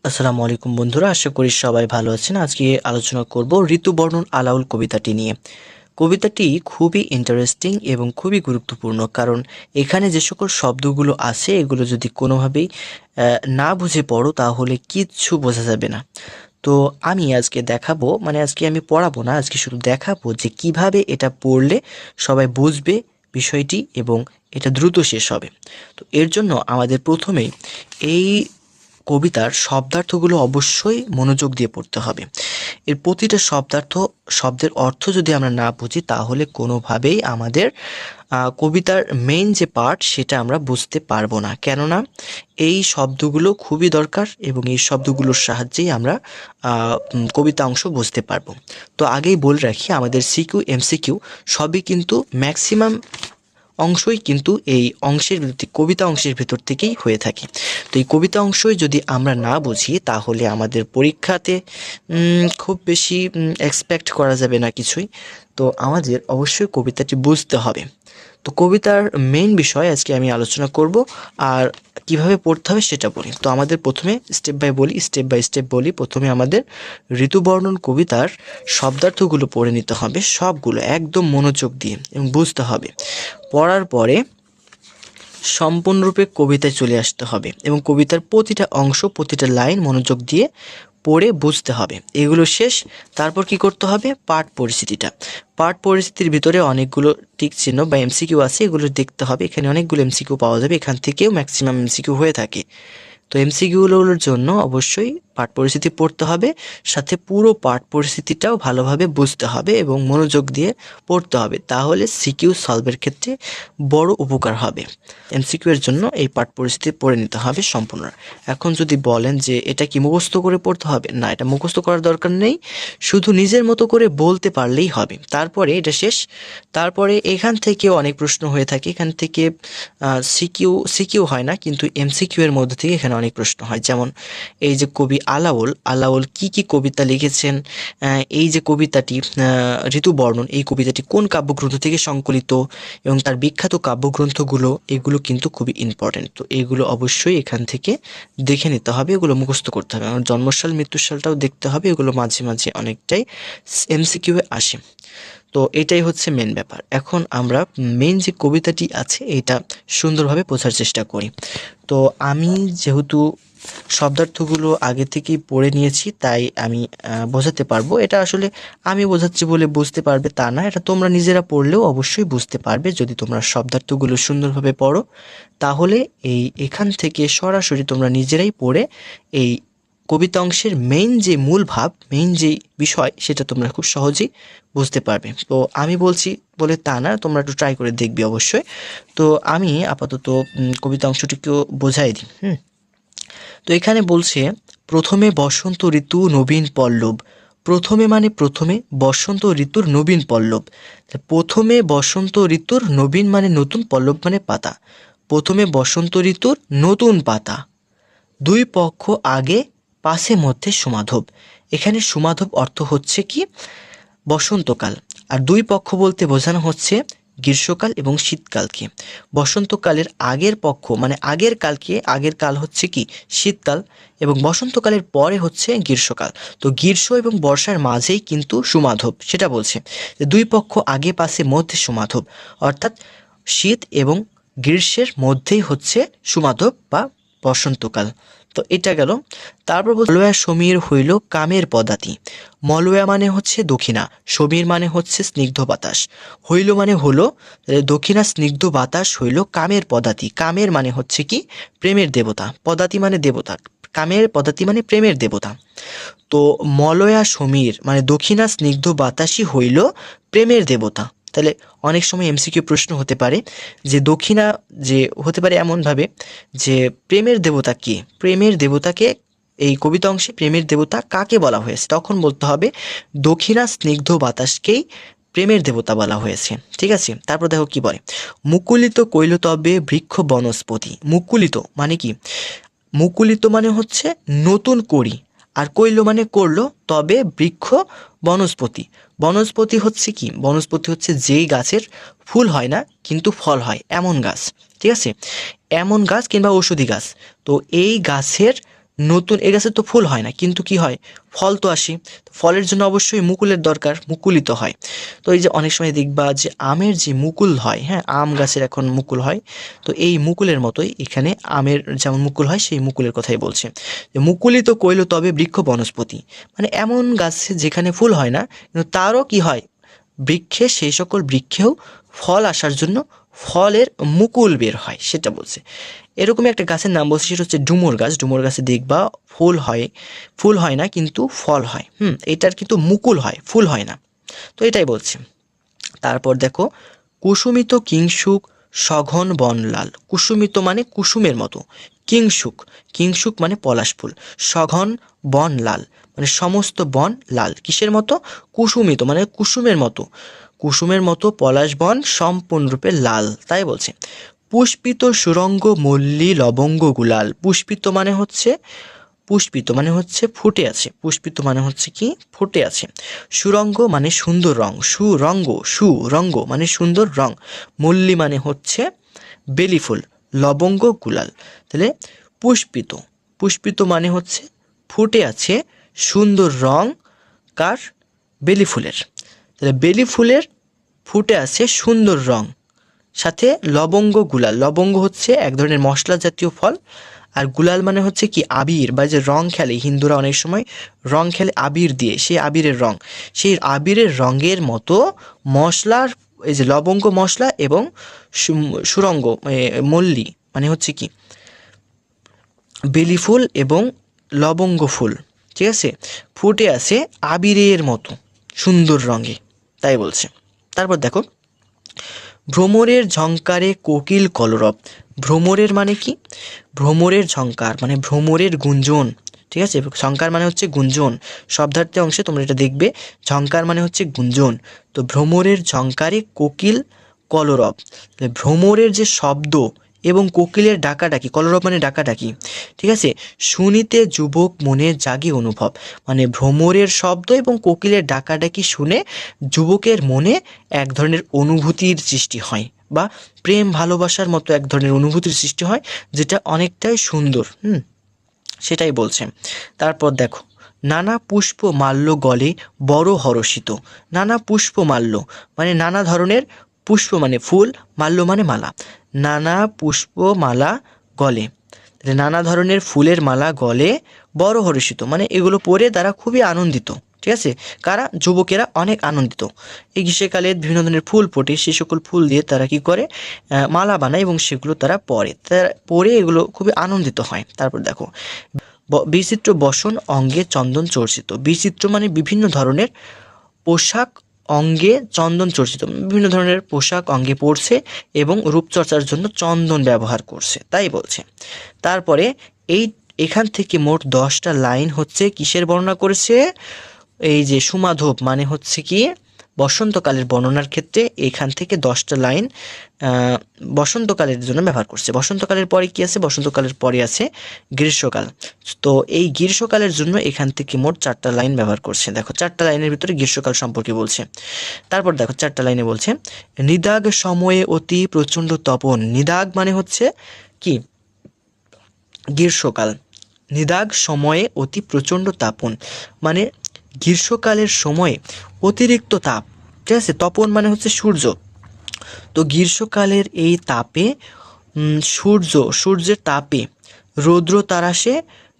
আসসালামু আলাইকুম বন্ধুরা, আশা করি সবাই ভালো আছেন। আজকে আলোচনা করব ঋতুবর্ণন আলাউল কবিতাটি নিয়ে। কবিতাটি খুবই ইন্টারেস্টিং এবং খুবই গুরুত্বপূর্ণ, কারণ এখানে যে সকল শব্দগুলো আছে এগুলো যদি কোনোভাবেই না বুঝে পড়ো তাহলে কিচ্ছু বোঝা যাবে না। তো আমি আজকে দেখাবো, মানে আজকে আমি পড়াবো না, আজকে শুধু দেখাবো যে কিভাবে এটা পড়লে সবাই বুঝবে বিষয়টি এবং এটা দ্রুত শেষ হবে। তো এর জন্য আমাদের প্রথমেই এই কবিতার শব্দার্থগুলো অবশ্যই মনোযোগ দিয়ে পড়তে হবে। এর প্রতিটা শব্দের অর্থ যদি আমরা না বুঝি তাহলে কোনোভাবেই আমাদের কবিতার মেইন যে পার্ট সেটা আমরা বুঝতে পারবো না। কেননা এই শব্দগুলো খুবই দরকার এবং এই শব্দগুলোর সাহায্যেই আমরা কবিতা অংশ বুঝতে পারবো। তো আগেই বলে রাখি, আমাদের সিকিউ এমসিকিউ সবই কিন্তু ম্যাক্সিমাম অংশই কিন্তু এই অংশের ভিতর, কবিতা অংশের ভিতর থেকেই হয়ে থাকে। তো এই কবিতা অংশই যদি আমরা না বুঝি তাহলে আমাদের পরীক্ষাতে খুব বেশি এক্সপেক্ট করা যাবে না কিছুই। তো আমাদের অবশ্যই কবিতাটি বুঝতে হবে। তো কবিতার মেইন বিষয় আজকে আমি আলোচনা করব, আর কিভাবে পড়তে হবে সেটা বলি। তো আমাদের প্রথমে স্টেপ বাই স্টেপ বলি। প্রথমে আমাদের ঋতুবর্ণন কবিতার শব্দার্থগুলো পড়ে নিতে হবে, সবগুলো একদম মনোযোগ দিয়ে এবং বুঝতে হবে। পড়ার পরে সম্পূর্ণরূপে কবিতায় চলে আসতে হবে এবং কবিতার প্রতিটা অংশ, প্রতিটা লাইন মনোযোগ দিয়ে পড়ে বুঝতে হবে। এগুলো শেষ, তারপর কি করতে হবে? পাঠ পরিস্থিতির ভিতরে অনেকগুলো টিক চিহ্ন বা এমসিকিউ আছে, এগুলো দেখতে হবে। এখানে অনেকগুলো এমসিকিউ পাওয়া যাবে, এখান থেকেও ম্যাক্সিমাম এমসিকিউ হয়ে থাকে। তো এমসিকিউগুলোর জন্য অবশ্যই পাঠ পরিস্থিতি পড়তে হবে, সাথে পুরো পাঠ পরিস্থিতিটাও ভালোভাবে বুঝতে হবে এবং মনোযোগ দিয়ে পড়তে হবে। তাহলে সিকিউ সলভের ক্ষেত্রে বড় উপকার হবে। এমসিকিউ এর জন্য এই পাঠ পরিস্থিতি পড়ে নিতে হবে সম্পূর্ণ। এখন যদি বলেন যে এটা কি মুখস্থ করে পড়তে হবে, না, এটা মুখস্থ করার দরকার নেই, শুধু নিজের মতো করে বলতে পারলেই হবে। তারপরে এটা শেষ। তারপরে এখান থেকে অনেক প্রশ্ন হয়ে থাকে, এখান থেকে সিকিউ হয় না, কিন্তু এমসিকিউ এর মধ্যে থেকে এখানে অনেক প্রশ্ন হয়। যেমন এই যে কবি আলাওল কি কবিতা লিখেছেন, এই যে কবিতাটি ঋতুবর্ণন, এই কবিতাটি কোন কাব্যগ্রন্থ থেকে সংকলিত এবং তার বিখ্যাত কাব্যগ্রন্থগুলো, এগুলো কিন্তু খুবই ইম্পর্টেন্ট। তো এগুলো অবশ্যই এখান থেকে দেখে নিতে হবে, এগুলো মুখস্থ করতে হবে। আমার জন্মসাল মৃত্যুসালটাও দেখতে হবে, এগুলো মাঝে মাঝে অনেকটাই এমসিকিউ এ আসে। তো এটাই হচ্ছে মেন ব্যাপার। এখন আমরা মেন যে কবিতাটি আছে এটা সুন্দরভাবে বোঝার চেষ্টা করি। তো আমি যেহেতু শব্দার্থগুলো আগে থেকেই পড়ে নিয়েছি তাই আমি বোঝাতে পারবো। এটা আসলে আমি বোঝাচ্ছি বলে বুঝতে পারবে তা না, এটা তোমরা নিজেরা পড়লেও অবশ্যই বুঝতে পারবে যদি তোমরা শব্দার্থগুলো সুন্দরভাবে পড়ো। তাহলে এখান থেকে সরাসরি তোমরা নিজেরাই পড়ে এই কবিতা অংশের মেইন যে মূল ভাব, মেইন যে বিষয়, সেটা তোমরা খুব সহজেই বুঝতে পারবে। তো আমি বলছি বলে তা না, তোমরা একটু ট্রাই করে দেখবে অবশ্যই। তো আমি আপাতত কবিতা অংশটিকেও বোঝাই দিই। তো এখানে বলছে, প্রথমে বসন্ত ঋতু নবীন পল্লব। প্রথমে মানে প্রথমে, বসন্ত ঋতুর নবীন পল্লব। প্রথমে বসন্ত ঋতুর, নবীন মানে নতুন, পল্লব মানে পাতা। প্রথমে বসন্ত ঋতুর নতুন পাতা, দুই পক্ষ আগে, পাশে মধ্যে সমাধব। এখানে সমাধব অর্থ হচ্ছে কি? বসন্তকাল। আর দুই পক্ষ বলতে বোঝানো হচ্ছে গ্রীষ্মকাল এবং শীতকালকে। বসন্তকালের আগের পক্ষ মানে আগের কাল হচ্ছে কি? শীতকাল, এবং বসন্তকালের পরে হচ্ছে গ্রীষ্মকাল। তো গ্রীষ্ম এবং বর্ষার মাঝেই কিন্তু সমাধব, সেটা বলছে যে দুই পক্ষ আগে, পাশে, মধ্যে সমাধব, অর্থাৎ শীত এবং গ্রীষ্মের মধ্যেই হচ্ছে সমাধব বা বসন্তকাল। তো এটা গেল। তারপর মলয়া সমীর হইল কামের পদাতি। মলয়া মানে হচ্ছে দক্ষিণা, সমীর মানে হচ্ছে স্নিগ্ধ বাতাস, হইল মানে হলো, দক্ষিণা স্নিগ্ধ বাতাস হইল কামের পদাতি। কামের মানে হচ্ছে কি? প্রেমের দেবতা। পদাতি মানে দেবতা, কামের পদাতি মানে প্রেমের দেবতা। তো মলয়া সমীর মানে দক্ষিণা স্নিগ্ধ বাতাসই হইল প্রেমের দেবতা। তাহলে অনেক সময় এমসিকিউ প্রশ্ন হতে পারে যে দক্ষিণা, যে হতে পারে এমনভাবে যে প্রেমের দেবতা কে? প্রেমের দেবতাকে, এই কবিতা অংশে প্রেমের দেবতা কাকে বলা হয়েছে? তখন বলতে হবে দক্ষিণা স্নিগ্ধ বাতাসকেই প্রেমের দেবতা বলা হয়েছে। ঠিক আছে, তারপর দেখো কি বলে, মুকুলিত কৈল তবে বৃক্ষ বনস্পতি। মুকুলিত মানে কি? মুকুলিত মানে হচ্ছে নতুন করি, আর কৈল মানে করলো, তবে বৃক্ষ বনস্পতি। বনস্পতি হচ্ছে কি? বনস্পতি হচ্ছে যেই গাছের ফুল হয় না কিন্তু ফল হয় এমন গাছ। ঠিক আছে, এমন গাছ কিংবা ঔষধি গাছ। তো এই গাছের নতুন এই গাছে তো ফুল হয় না, কিন্তু কি হয়, ফল তো আসে। ফলের জন্য অবশ্যই মুকুলের দরকার, মুকুলিত হয়। তো এই যে অনেক সময় দেখবা যে আমের যে মুকুল হয়, হ্যাঁ, আম গাছের এখন মুকুল হয়, তো এই মুকুলের মতোই এখানে আমের যেমন মুকুল হয় সেই মুকুলের কথাই বলছে, যে মুকুলিত কইল তবে বৃক্ষ বনস্পতি, মানে এমন গাছে যেখানে ফুল হয় না কিন্তু তারও কি হয়, বৃক্ষে, সেই সকল বৃক্ষেও ফল আসার জন্য ফলের মুকুল বের হয়, সেটা বলছে। এরকমই একটা গাছের নাম বলছে, সেটা হচ্ছে ডুমুর গাছ। ডুমুর গাছে দেখবা ফুল হয় না কিন্তু ফল হয়। এটার কিন্তু মুকুল হয়, ফুল হয় না। তো এটাই বলছে। তারপর দেখো, কুসুমিত কিংসুক সঘন বনলাল। কুসুমিত মানে কুসুমের মতো, কিংসুক, কিংসুক মানে পলাশ ফুল, সঘন বন লাল মানে সমস্ত বন লাল, কিসের মতো, কুসুমিত মানে কুসুমের মতো, কুসুমের মতো পলাশ বন সম্পূর্ণরূপে লাল, তাই বলছে। পুষ্পিত সুরঙ্গ মল্লী লবঙ্গ গুলাল। পুষ্পিত মানে হচ্ছে ফুটে আছে, পুষ্পিত মানে হচ্ছে কি, ফুটে আছে। সুরঙ্গ মানে সুন্দর রং, সুরঙ্গ মানে সুন্দর রং। মল্লী মানে হচ্ছে বেলি ফুল, লবঙ্গ গুলাল। তাহলে পুষ্পিত, পুষ্পিত মানে হচ্ছে ফুটে আছে সুন্দর রং, কার, বেলি ফুলের। তাহলে বেলি ফুলের ফুটে আছে সুন্দর রং, সাথে লবঙ্গ গুলাল। লবঙ্গ হচ্ছে এক ধরনের মশলা জাতীয় ফল, আর গুলাল মানে হচ্ছে কি, আবির, বা যে রং খেলে হিন্দুরা অনেক সময় রং খেলে আবির দিয়ে, সেই আবিরের রং, সেই আবিরের রঙের মতো মশলার, এই যে লবঙ্গ মশলা এবং সুরঙ্গ মল্লী মানে হচ্ছে কি বেলি ফুল এবং লবঙ্গ ফুল, ঠিক আছে, ফুটে আছে আবিরের মতো সুন্দর রঙে, তাই বলছে। তারপর দেখো, ভ্রমরের ঝংকারে কোকিল কলরব। ভ্রমরের মানে কি, ভ্রমরের ঝংকার মানে ভ্রমরের গুঞ্জন, ঠিক আছে, ঝংকার মানে হচ্ছে গুঞ্জন, শব্দার্থে অংশে তোমরা এটা দেখবে, ঝংকার মানে হচ্ছে গুঞ্জন। তো ভ্রমরের ঝংকারে কোকিল কলরব, ভ্রমরের যে শব্দ এবং কোকিলের ডাকাডাকি, কলরব মানে ডাকাডাকি, ঠিক আছে, শুনিতে যুবক মনে জাগে অনুভব, মানে ভ্রমরের শব্দ এবং কোকিলের ডাকাডাকি শুনে যুবকের মনে এক ধরনের অনুভূতির সৃষ্টি হয়, বা প্রেম ভালোবাসার মতো এক ধরনের অনুভূতির সৃষ্টি হয়, যেটা অনেকটাই সুন্দর। সেটাই বলছে। তারপর দেখো, নানা পুষ্প মাল্য গলে বড় হরষিত। নানা পুষ্প মাল্য মানে নানা ধরনের, পুষ্প মানে ফুল, মাল্য মানে মালা, নানা পুষ্প মালা গলে, নানা ধরনের ফুলের মালা গলে বড় হর্ষিত মানে এগুলো পরে তারা খুবই আনন্দিত, ঠিক আছে, কারা, যুবকেরা অনেক আনন্দিত। এই গ্রীষ্মকালে বিভিন্ন ধরনের ফুল ফোটে, সেই সকল ফুল দিয়ে তারা কি করে, মালা বানায় এবং সেগুলো তারা পরে এগুলো খুবই আনন্দিত হয়। তারপর দেখো, বিচিত্র বসন অঙ্গে চন্দন চর্চিত। বিচিত্র মানে বিভিন্ন ধরনের পোশাক, অঙ্গে চন্দন চর্চিত, বিভিন্ন ধরনের পোশাক অঙ্গে পরছে এবং রূপচর্চার জন্য চন্দন ব্যবহার করছে, তাই বলছে। তারপরে এখান থেকে মোট 10টা লাইন হচ্ছে কিসের বর্ণনা করেছে, এই যে সুমাধব মানে হচ্ছে কি বসন্তকালের বর্ণনার ক্ষেত্রে এখান থেকে 10টা লাইন বসন্তকালের জন্য ব্যবহার করছে। বসন্তকালের পরে কি আছে, বসন্তকালের পরে আছে গ্রীষ্মকাল। তো এই গ্রীষ্মকালের জন্য এখান থেকে মোট 4টা লাইন ব্যবহার করছে। দেখো 4টা লাইনের ভিতরে গ্রীষ্মকাল সম্পর্কে বলছে। তারপর দেখো 4টা লাইনে বলছে, নিদাগ সময়ে অতি প্রচণ্ড তপন। নিদাগ মানে হচ্ছে কি, গ্রীষ্মকাল। নিদাগ সময়ে অতি প্রচণ্ড তাপন মানে গ্রীষ্মকালের সময়ে অতিরিক্ত তাপ, ঠিক আছে, তপন মানে হচ্ছে সূর্য। তো গ্রীষ্মকালের এই তাপে সূর্যের তাপে রৌদ্র তারাসে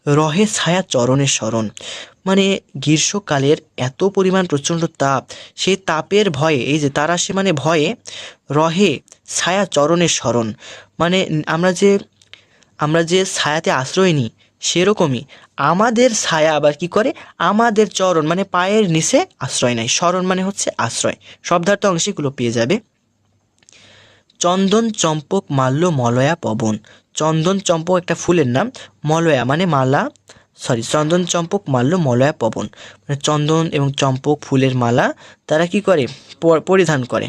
রহে ছায়া চরণের স্মরণ, মানে গ্রীষ্মকালের এত পরিমাণ প্রচণ্ড তাপ, সেই তাপের ভয়ে, এই যে তারাসে মানে ভয়ে, রহে ছায়া চরণের স্মরণ মানে আমরা যে ছায়াতে আশ্রয় নিই, সেরকমই আমাদের ছায়া আবার কি করে, আমাদের চরণ মানে পায়ের নিচে আশ্রয় নেয়। স্মরণ মানে হচ্ছে আশ্রয়, শব্দার্থ অংশগুলো পেয়ে যাবে। চন্দন চম্পক মাল্য মলয়া পবন। চন্দন চম্পক একটা ফুলের নাম, মলয়া মানে মালা, চন্দন চম্পক মাল্য মলয়া পবন মানে চন্দন এবং চম্পক ফুলের মালা তারা কি করে, পরিধান করে।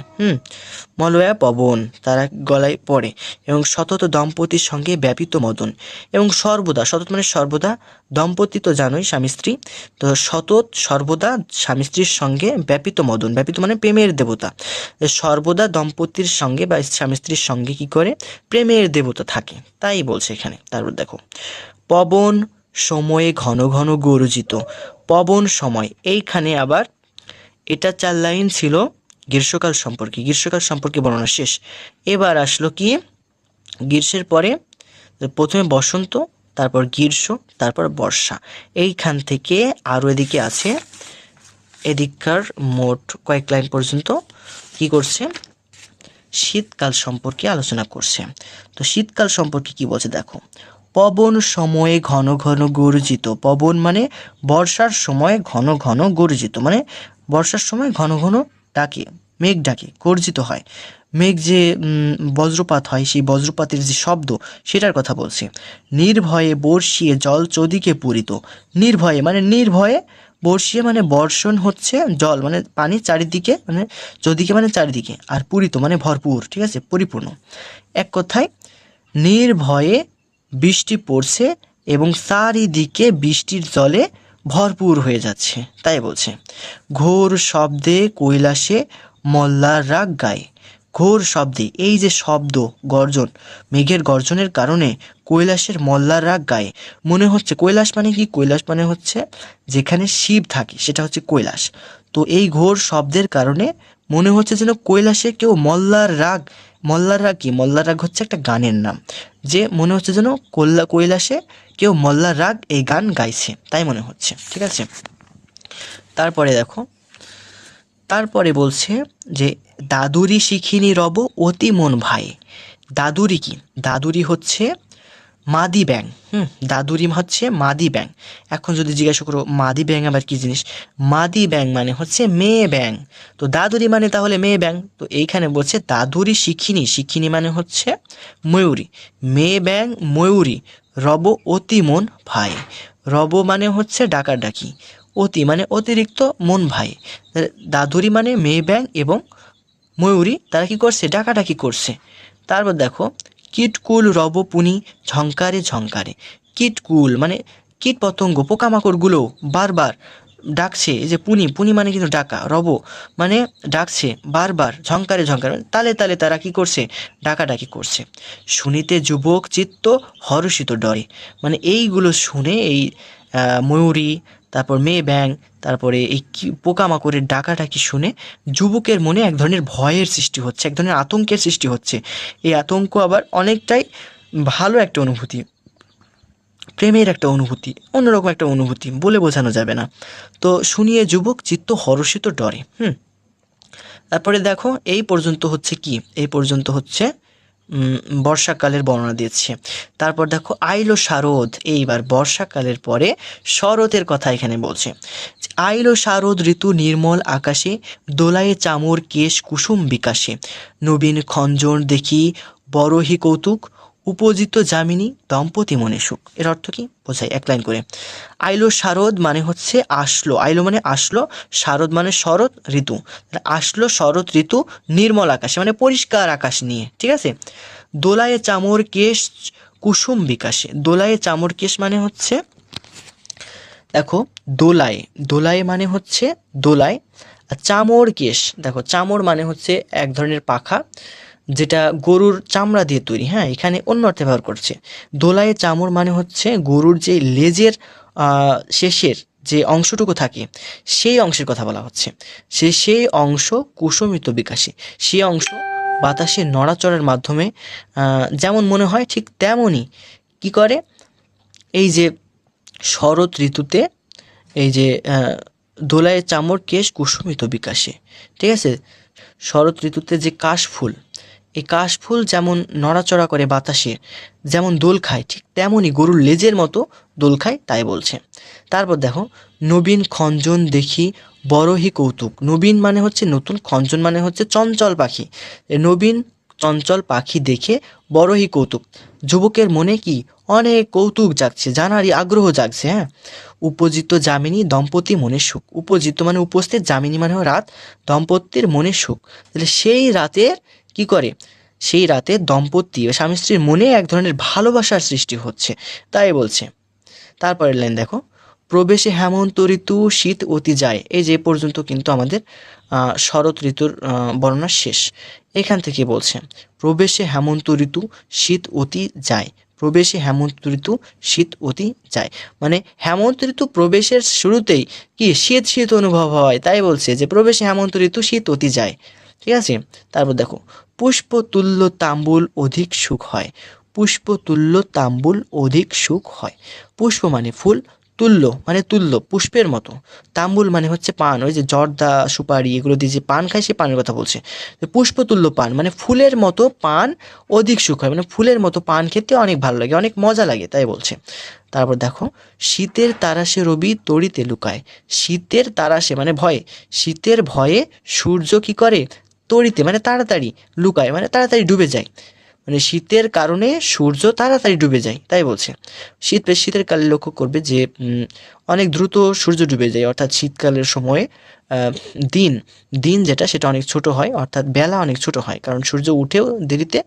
মলয়া পবন তারা গলায় পরে, এবং সতত দম্পতির সঙ্গে ব্যাপিত মদন, এবং সর্বদা, সতত মানে সর্বদা, দম্পতি তো জানোই স্বামী স্ত্রী, তো সতত সর্বদা স্বামী স্ত্রীর সঙ্গে ব্যাপিত মদন, ব্যাপিত মানে প্রেমের দেবতা, সর্বদা দম্পতির সঙ্গে বা স্বামী স্ত্রীর সঙ্গে কি করে, প্রেমের দেবতা থাকে, তাই বলছে এখানে। তারপর দেখো, পবন সময়ে ঘন ঘন গর্জিত, পবন সময়। এইখানে আবার এটা 4 লাইন ছিল গ্রীষ্মকাল সম্পর্কে, গ্রীষ্মকাল সম্পর্কে বর্ণনা শেষ। এবার আসলো কি গ্রীষ্মের পরে প্রথমে বসন্ত, তারপর গ্রীষ্ম, তারপর বর্ষা। এইখান থেকে আরও এদিকে আছে, এদিককার মোট কয়েক লাইন পর্যন্ত কি করছে, শীতকাল সম্পর্কে আলোচনা করছে। তো শীতকাল সম্পর্কে কি বলছে দেখো, পবন সময়ে ঘন ঘন গর্জিত। পবন মানে বর্ষার সময় ঘন ঘন গর্জিত, মানে বর্ষার সময় ঘন ঘন ডাকে, মেঘ ডাকে, গর্জিত হয়। মেঘ যে বজ্রপাত হয়, সেই বজ্রপাতের যে শব্দ সেটার কথা বলছে। নির্ভয়ে বর্ষিয়ে জল চদিকে পূরিত। নির্ভয়ে মানে নির্ভয়ে, বর্ষিয়ে মানে বর্ষণ হচ্ছে, জল মানে পানি চারিদিকে, মানে চদিকে মানে চারিদিকে, আর পূরিত মানে ভরপুর, ঠিক আছে, পরিপূর্ণ। এক কথায় নির্ভয়ে বৃষ্টি পড়ছে এবং চারিদিকে বৃষ্টির জলে ভরপুর হয়ে যাচ্ছে, তাই বলছে। ঘোর শব্দে কৈলাসে মল্লার রাগ গায়। ঘোর শব্দে, এই যে শব্দ, গর্জন, মেঘের গর্জনের কারণে কৈলাসের মল্লার রাগ গায়ে। মনে হচ্ছে কৈলাস মানে কি, কৈলাস মানে হচ্ছে যেখানে শিব থাকে সেটা হচ্ছে কৈলাস। তো এই ঘোর শব্দের কারণে মনে হচ্ছে যেন কৈলাসে কেউ মল্লার রাগ, মল্লার রাগ কি, মল্লার রাগ হচ্ছে একটা গানের নাম, যে মনে হচ্ছে যেন কৈলাসে কেউ মল্লার রাগ এই গান গাইছে, তাই মনে হচ্ছে, ঠিক আছে। তারপরে দেখো, তারপরে বলছে যে দাদুরি শিখিনি রব অতি মন ভাই। দাদুরি কি, দাদুরি হচ্ছে মাদি ব্যাং। দাদুরি হচ্ছে মাদি ব্যাং। এখন যদি জিজ্ঞাসা করো মাদি ব্যাং আবার কি জিনিস, মাদি ব্যাং মানে হচ্ছে মেয়ে ব্যাং। তো দাদুরি মানে তাহলে মেয়ে ব্যাং। তো এইখানে বলছে দাদুরি শিখিনি, শিখিনি মানে হচ্ছে ময়ূরী, মেয়ে ব্যাং ময়ূরী, রব অতি মন ভাই। রব মানে হচ্ছে ডাকাডাকি, অতি মানে অতিরিক্ত, মন ভাই। দাদুরি মানে মেয়ে ব্যাং এবং ময়ূরী, তারা কি করছে, ডাকাডাকি করছে। তারপর দেখো, কীটকুল রব পুনি ঝংকারে ঝংকারে। কীটকুল মানে কীট পতঙ্গ, পোকামাকড়গুলো বারবার ডাকছে, এই যে পুনি, পুনি মানে কিন্তু ডাকা, রব মানে ডাকছে বারবার, ঝংকারে ঝংকারে তালে তালে তারা কি করছে, ডাকাডাকি করছে। শুনিতে যুবক চিত্ত হর্ষিত ডরে, মানে এইগুলো শুনে এই ময়ূরী, তারপর মেয়ে ব্যাং, তারপরে এই পোকামাকড়ের ডাকাডাকি শুনে যুবকের মনে এক ধরনের ভয়ের সৃষ্টি হচ্ছে, এক ধরনের আতঙ্কের সৃষ্টি হচ্ছে। এই আতঙ্ক আবার অনেকটাই ভালো একটা অনুভূতি, প্রেমের একটা অনুভূতি, অন্যরকম একটা অনুভূতি, বলে বোঝানো যাবে না। তো শুনিয়ে যুবক চিত্ত হর্ষিত ডরে। তারপরে দেখো এই পর্যন্ত হচ্ছে কি, এই পর্যন্ত হচ্ছে বর্ষাকালের বর্ণনা দিচ্ছে। তারপর দেখো আইলো শারদ, এইবার বর্ষাকালের পরে শরতের কথা এখানে বলছে। আইলো শারদ ঋতু নির্মল আকাশে, দোলায়ে চামর কেশ কুসুম বিকাশে, নবীন খঞ্জন দেখি বড়হি কৌতুক, উপজিত যামিনী দম্পতি মনে সুখ। এর অর্থ কি বোঝাই এক লাইন করে। আইলো শারদ মানে হচ্ছে আসলো, আইলো মানে আসলো, শারদ মানে শরৎ ঋতু, আসলো শরৎ ঋতু নির্মল আকাশে মানে পরিষ্কার আকাশ নিয়ে, ঠিক আছে। দোলায়ে চামর কেশ কুসুম বিকাশে। দোলায়ে চামর কেশ মানে হচ্ছে দেখো দোলায়, দোলায় মানে হচ্ছে দোলায়, আর চামর কেশ, দেখো চামর মানে হচ্ছে এক ধরনের পাখা, যেটা গরুর চামড়া দিয়ে তৈরি। এখানে অন্য অর্থে ব্যবহার করছে। দোলায়ে চামর মানে হচ্ছে গরুর যে লেজের শেষের যে অংশটুকু থাকে সেই অংশের কথা বলা হচ্ছে। সেই অংশ কুসুমিত বিকাশে, সেই অংশ বাতাসে নড়াচড়ার মাধ্যমে যেমন মনে হয় ঠিক তেমনই কি করে, এই যে শরৎ ঋতুতে এই যে দোলায়ে চামর কেশ কুসুমিত বিকাশে, ঠিক আছে। শরৎ ঋতুতে যে কাশফুল, এই কাশফুল যেমন নড়াচড়া করে বাতাসে, যেমন দোল খায়, ঠিক তেমনই গরুর লেজের মতো দোল খায়, তাই বলছে। তারপর দেখো নবীন খঞ্জন দেখি বড়হি কৌতুক। নবীন মানে হচ্ছে নতুন, খঞ্জন মানে হচ্ছে চঞ্চল পাখি। নবীন চঞ্চল পাখি দেখে বড়হি কৌতুক, যুবকের মনে কি অনেক কৌতুক জাগছে, জানারই আগ্রহ জাগছে। উপজিত যামিনী দম্পতি মনে সুখ। উপজিত মানে উপস্থিত, যামিনী মানে রাত, দম্পতির মনে সুখ। তাহলে সেই রাতের কি করে, সেই রাতে দম্পতি ও স্বামী স্ত্রীর মনে এক ধরনের ভালোবাসার সৃষ্টি হচ্ছে, তাই বলছে। তারপরের লাইন দেখো, প্রবেশে হেমন্ত ঋতু শীত অতি যায়। এই যে পর্যন্ত কিন্তু আমাদের শরৎ ঋতুর বর্ণনা শেষ। এখান থেকে বলছে প্রবেশে হেমন্ত ঋতু শীত অতি যায়। প্রবেশে হেমন্ত ঋতু শীত অতি যায়। মানে হেমন্ত ঋতু প্রবেশের শুরুতেই কি শীত শীত অনুভব হয়, তাই বলছে যে প্রবেশে হেমন্ত ঋতু শীত অতি যায়। ঠিক আছে, তারপর দেখো পুষ্পতুল্য তাম্বুল অধিক সুখ হয়। পুষ্পতুল্য তাম্বুল অধিক সুখ হয়। পুষ্প মানে ফুল, তুল্য মানে তুল্য পুষ্পের মতো, তাম্বুল মানে হচ্ছে পান, ওই যে জর্দা সুপারি এগুলো দিয়ে যে পান খায় সে পানের কথা বলছে। তো পুষ্পতুল্য পান মানে ফুলের মতো পান অধিক সুখ হয়, মানে ফুলের মতো পান খেতে অনেক ভালো লাগে, অনেক মজা লাগে, তাই বলছে। তারপর দেখো শীতের তারাশে রবি তড়িতে লুকায়। শীতের তারাশে মানে ভয়ে, শীতের ভয়ে সূর্য কি করে, তড়িতে মানে তাড়াতাড়ি, লুকায় মানে তাড়াতাড়ি ডুবে যায়। মানে শীতের কারণে সূর্য তাড়াতাড়ি ডুবে যায়, তাই বলছে। শীতের কালে লক্ষ্য করবে যে অনেক দ্রুত সূর্য ডুবে যায়, অর্থাৎ শীতকালের সময়ে আহ, দিন দিন যেটা সেটা অনেক ছোট হয়, অর্থাৎ বেলা অনেক ছোট হয়, কারণ সূর্য উঠেও দেরিতে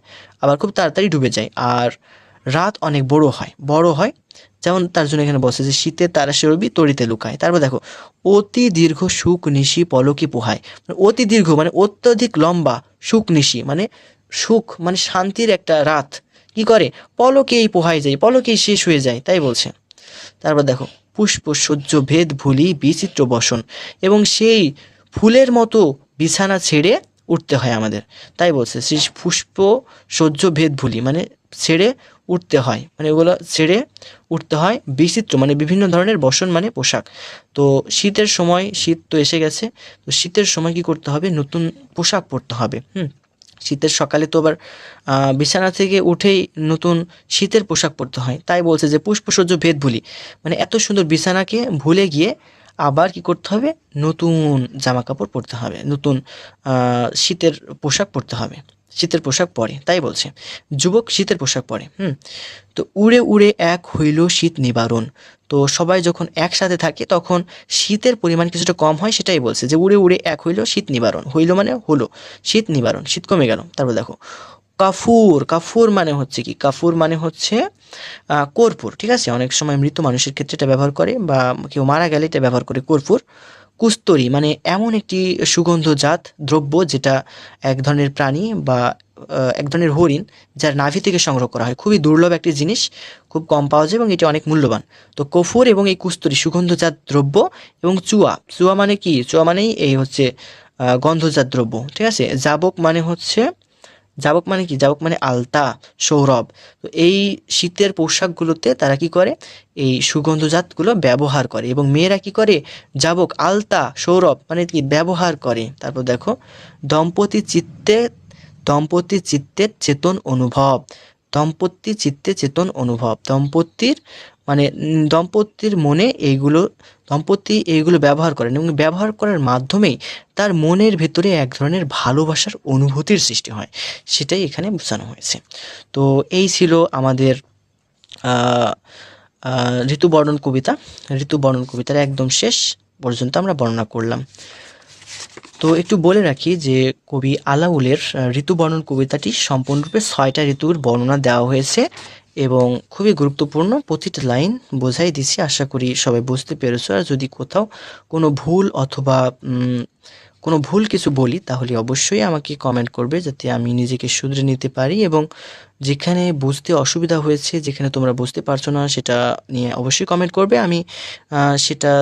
আবার খুব তাড়াতাড়ি ডুবে যায়। আর রাত অনেক বড় হয়। যেমন তার জন্য এখানে বলছে যে শীতের তারাশে রবি তড়িতে লুকায়। তারপর দেখো অতি দীর্ঘ সুখ নিশি পলকি পোহায়। মানে অতি দীর্ঘ মানে অত্যধিক লম্বা, সুখ নিশি মানে সুখ মানে শান্তির একটা রাত কি করে, পলকেই পোহায় যায়, পলকেই শেষ হয়ে যায়, তাই বলছে। তারপর দেখো পুষ্প সহ্য ভেদ ভুলি বিচিত্র বসন, এবং সেই ফুলের মতো বিছানা ছেড়ে উঠতে হয় আমাদের, তাই বলছে। সেই পুষ্প সহ্য ভেদ ভুলি মানে ছেড়ে উঠতে হয়, মানে ওগুলো ছেড়ে উঠতে হয়। বিচিত্র মানে বিভিন্ন ধরনের, বসন মানে পোশাক। তো শীতের সময়, শীত তো এসে গেছে, তো শীতের সময় কি করতে হবে, নতুন পোশাক পরতে হবে। শীতের সকালে তো আবার বিছানা থেকে উঠেই নতুন শীতের পোশাক পরতে হয়, তাই বলছে যে পুষ্পসজ্জ ভেদ ভুলি, মানে এত সুন্দর বিছানাকে ভুলে গিয়ে আবার কি করতে হবে, নতুন জামা কাপড় পরতে হবে, নতুন শীতের পোশাক পরতে হবে। শীতের পোশাক পরে, তাই বলছে। যুবক শীতের পোশাক পরে। তো উড়ে উড়ে এক হইল শীত নিবারণ। তো সবাই যখন একসাথে থাকে তখন শীতের পরিমাণ কিছুটা কম হয়, সেটাই বলছে যে উড়ে উড়ে এক হইল শীত নিবারণ। হইল মানে হলো, শীত নিবারণ, শীত কমে গেল। তারপর দেখো কাফুর, কাফুর মানে হচ্ছে কি, কাফুর মানে হচ্ছে কর্পূর। ঠিক আছে, অনেক সময় মৃত মানুষের ক্ষেত্রে এটা ব্যবহার করে, বা কেউ মারা গেলে এটা ব্যবহার করে কর্পূর। কুস্তরী মানে এমন একটি সুগন্ধজাত দ্রব্য যেটা এক ধরনের প্রাণী বা এক ধরনের হরিণ যার নাভি থেকে সংগ্রহ করা হয়, খুবই দুর্লভ একটি জিনিস, খুব কম পাওয়া যায় এবং এটি অনেক মূল্যবান। তো কফুর এবং এই কুস্তরী সুগন্ধজাত দ্রব্য, এবং চুয়া, চুয়া মানে কি, চুয়া মানেই এই হচ্ছে গন্ধজাত দ্রব্য। ঠিক আছে, জাবক মানে হচ্ছে, জাবক মানে কি, জাবক মানে আলতা, সৌরভ। তো এই শীতের পোশাকগুলোতে তারা কি করে, এই সুগন্ধজাতগুলো ব্যবহার করে, এবং মেয়েরা কি করে, জাবক, আলতা, সৌরভ মানে কি ব্যবহার করে। তারপর দেখো দম্পতি চিত্তে, দম্পতি চিত্তের চেতন অনুভব। দম্পতি চিত্তে চেতন অনুভব, দম্পতির মানে দম্পতির মনে এইগুলো, দম্পতি এইগুলো ব্যবহার করেন, এবং ব্যবহার করার মাধ্যমেই তার মনের ভেতরে এক ধরনের ভালোবাসার অনুভূতির সৃষ্টি হয়, সেটাই এখানে বোঝানো হয়েছে। তো এই ছিল আমাদের ঋতুবর্ণন কবিতা। ঋতুবর্ণন কবিতার একদম শেষ পর্যন্ত আমরা বর্ণনা করলাম। তো একটু বলে রাখি যে কবি আলাউলের ঋতুবর্ণন কবিতাটি সম্পূর্ণরূপে 6টা ঋতুর বর্ণনা দেওয়া হয়েছে, এবং খুবই গুরুত্বপূর্ণ, প্রতিটা লাইন বোঝাই দিছি, আশা করি সবাই বুঝতে পেরেছো। আর যদি কোথাও কোনো ভুল অথবা কোনো ভুল কিছু বলি তাহলে অবশ্যই আমাকে কমেন্ট করবে, যাতে আমি নিজেকে শুধরে নিতে পারি, এবং যেখানে বুঝতে অসুবিধা হয়েছে, যেখানে তোমরা বুঝতে পারছো না সেটা নিয়ে অবশ্যই কমেন্ট করবে। আমি সেটা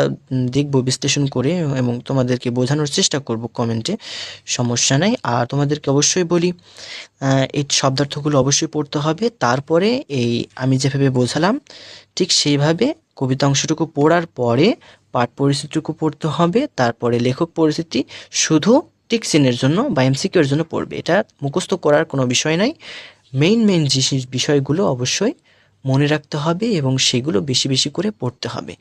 দেখব, বিশ্লেষণ করে, এবং তোমাদেরকে বোঝানোর চেষ্টা করব কমেন্টে, সমস্যা নাই। আর তোমাদেরকে অবশ্যই বলি এই শব্দার্থগুলো অবশ্যই পড়তে হবে, তারপরে এই আমি যেভাবে বোঝালাম ঠিক সেইভাবে কবিতা অংশটুকু পড়ার পরে পাঠ পরিস্থিতিটুকু পড়তে হবে, তারপরে লেখক পরিস্থিতি শুধু টিক চিহ্নের জন্য বা এমসিকিউ এর জন্য পড়বে। এটা মুখস্থ করার কোনো বিষয় নাই, মেইন যে বিষয়গুলো অবশ্যই মনে রাখতে হবে, এবং সেগুলো বেশি বেশি করে পড়তে হবে।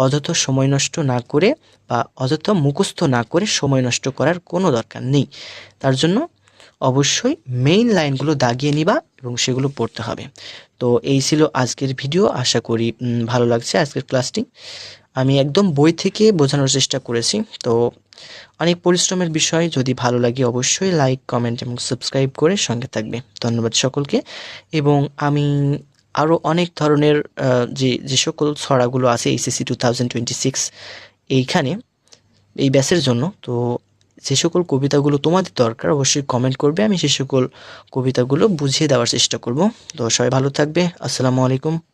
অযথা সময় নষ্ট না করে বা অযথা মুখস্থ না করে সময় নষ্ট করার কোনো দরকার নেই। তার জন্য অবশ্যই মেইন লাইনগুলো দাগিয়ে নিবা এবং সেগুলো পড়তে হবে। তো এই ছিল আজকের ভিডিও, আশা করি ভালো লাগছে আজকের ক্লাসটি। আমি একদম বই থেকে বোঝানোর চেষ্টা করেছি, তো অনেক পরিশ্রমের বিষয়। যদি ভালো লাগে অবশ্যই লাইক, কমেন্ট এবং সাবস্ক্রাইব করে সঙ্গে থাকবে। ধন্যবাদ সকলকে। এবং আমি আরও অনেক ধরনের যে সকল ছড়াগুলো আছে এইচএসসি 2026 এইখানে এই ব্যাচের জন্য, তো যে সকল কবিতাগুলো তোমাদের দরকার অবশ্যই কমেন্ট করবে, আমি সে সকল কবিতাগুলো বুঝিয়ে দেওয়ার চেষ্টা করব। তো সবাই ভালো থাকবে। আসসালামু আলাইকুম।